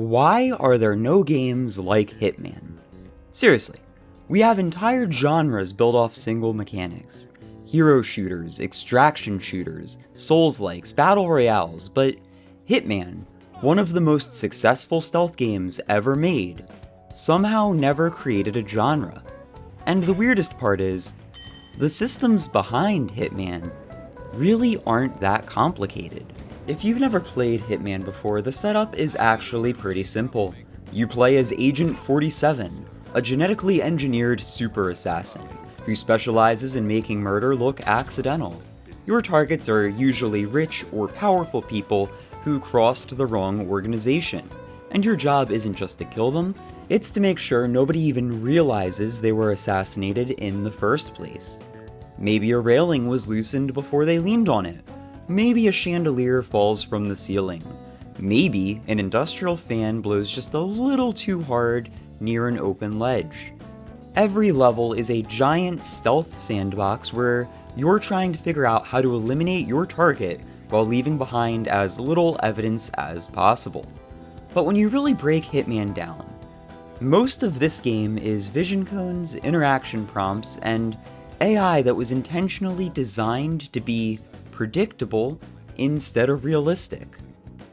Why are there no games like Hitman? Seriously, we have entire genres built off single mechanics. Hero shooters, extraction shooters, Souls-likes, battle royales, but Hitman, one of the most successful stealth games ever made, somehow never created a genre. And the weirdest part is, the systems behind Hitman really aren't that complicated. If you've never played Hitman before, the setup is actually pretty simple. You play as Agent 47, a genetically engineered super assassin, who specializes in making murder look accidental. Your targets are usually rich or powerful people who crossed the wrong organization, and your job isn't just to kill them, it's to make sure nobody even realizes they were assassinated in the first place. Maybe a railing was loosened before they leaned on it. Maybe a chandelier falls from the ceiling. Maybe an industrial fan blows just a little too hard near an open ledge. Every level is a giant stealth sandbox where you're trying to figure out how to eliminate your target while leaving behind as little evidence as possible. But when you really break Hitman down, most of this game is vision cones, interaction prompts, and AI that was intentionally designed to be predictable instead of realistic.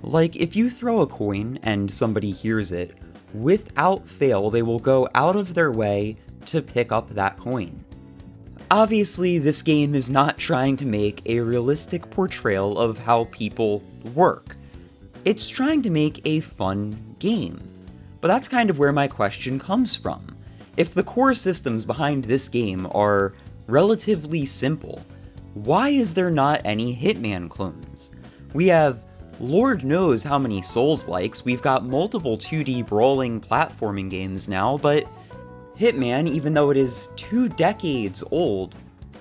Like, if you throw a coin and somebody hears it, without fail they will go out of their way to pick up that coin. Obviously, this game is not trying to make a realistic portrayal of how people work. It's trying to make a fun game. But that's kind of where my question comes from. If the core systems behind this game are relatively simple, why is there not any Hitman clones? We have Lord knows how many Souls-likes, we've got multiple 2D brawling platforming games now, but Hitman, even though it is 2 decades old,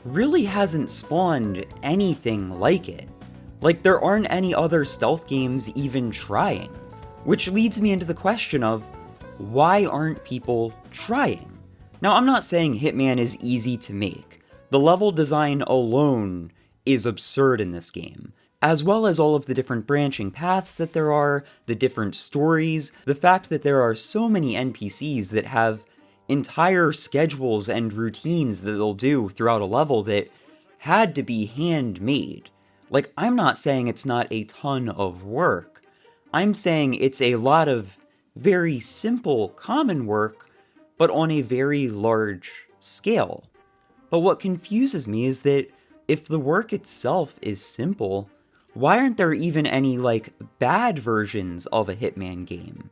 really hasn't spawned anything like it. Like, there aren't any other stealth games even trying. Which leads me into the question of, why aren't people trying? Now, I'm not saying Hitman is easy to make. The level design alone is absurd in this game, as well as all of the different branching paths that there are, the different stories, the fact that there are so many NPCs that have entire schedules and routines that they'll do throughout a level that had to be handmade. Like, I'm not saying it's not a ton of work. I'm saying it's a lot of very simple, common work, but on a very large scale. But what confuses me is that if the work itself is simple, why aren't there even any, bad versions of a Hitman game?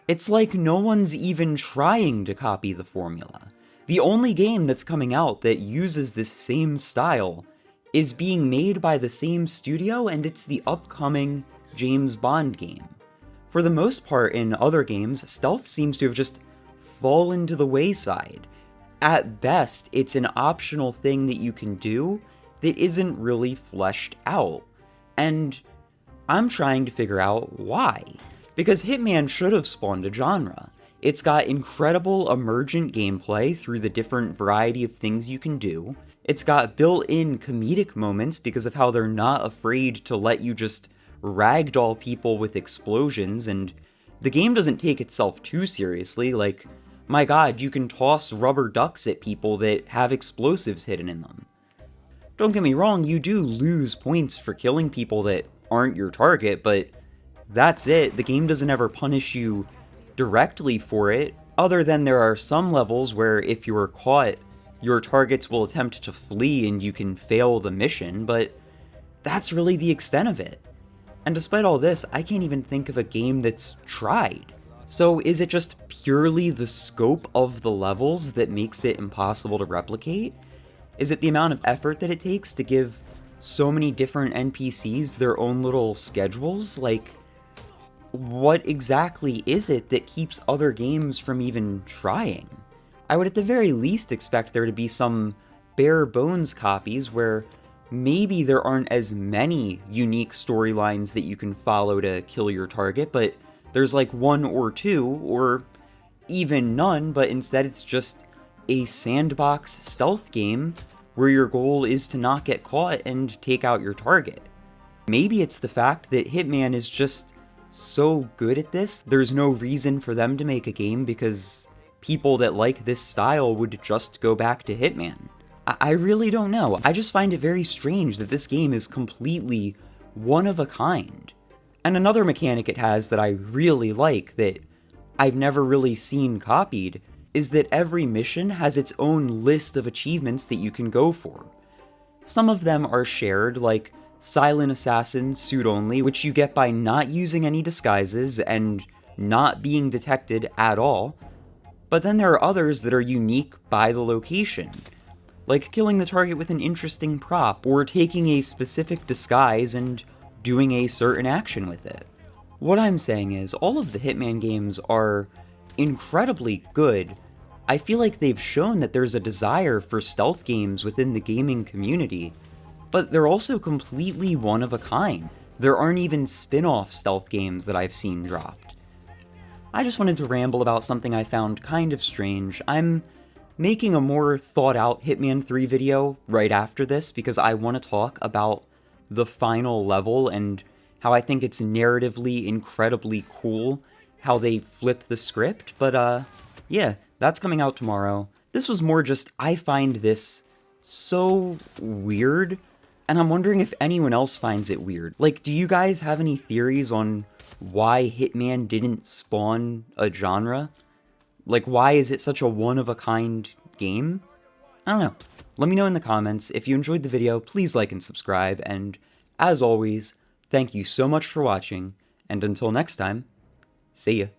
It's like no one's even trying to copy the formula. The only game that's coming out that uses this same style is being made by the same studio, and it's the upcoming James Bond game. For the most part in other games, stealth seems to have just fallen to the wayside. At best, it's an optional thing that you can do that isn't really fleshed out. And I'm trying to figure out why. Because Hitman should have spawned a genre. It's got incredible emergent gameplay through the different variety of things you can do. It's got built-in comedic moments because of how they're not afraid to let you just ragdoll people with explosions, and the game doesn't take itself too seriously. Like, my god, you can toss rubber ducks at people that have explosives hidden in them. Don't get me wrong, you do lose points for killing people that aren't your target, but that's it. The game doesn't ever punish you directly for it, other than there are some levels where if you are caught, your targets will attempt to flee and you can fail the mission, but that's really the extent of it. And despite all this, I can't even think of a game that's tried. So is it just purely the scope of the levels that makes it impossible to replicate? Is it the amount of effort that it takes to give so many different NPCs their own little schedules? Like, what exactly is it that keeps other games from even trying? I would at the very least expect there to be some bare bones copies where maybe there aren't as many unique storylines that you can follow to kill your target, but there's like 1 or 2, or even none, but instead it's just a sandbox stealth game where your goal is to not get caught and take out your target. Maybe it's the fact that Hitman is just so good at this, there's no reason for them to make a game because people that like this style would just go back to Hitman. I really don't know. I just find it very strange that this game is completely one of a kind. And another mechanic it has that I really like that I've never really seen copied is that every mission has its own list of achievements that you can go for. Some of them are shared, like Silent Assassin Suit Only, which you get by not using any disguises and not being detected at all, but then there are others that are unique by the location, like killing the target with an interesting prop, or taking a specific disguise and doing a certain action with it. What I'm saying is, all of the Hitman games are incredibly good. I feel like they've shown that there's a desire for stealth games within the gaming community, but they're also completely one of a kind. There aren't even spin-off stealth games that I've seen dropped. I just wanted to ramble about something I found kind of strange. I'm making a more thought-out Hitman 3 video right after this because I want to talk about the final level and how I think it's narratively incredibly cool how they flip the script, but yeah, that's coming out tomorrow. This was more just, I find this so weird, and I'm wondering if anyone else finds it weird. Like, do you guys have any theories on why Hitman didn't spawn a genre? Like, why is it such a one-of-a-kind game? I don't know. Let me know in the comments. If you enjoyed the video, please like and subscribe, and as always, thank you so much for watching, and until next time, see ya.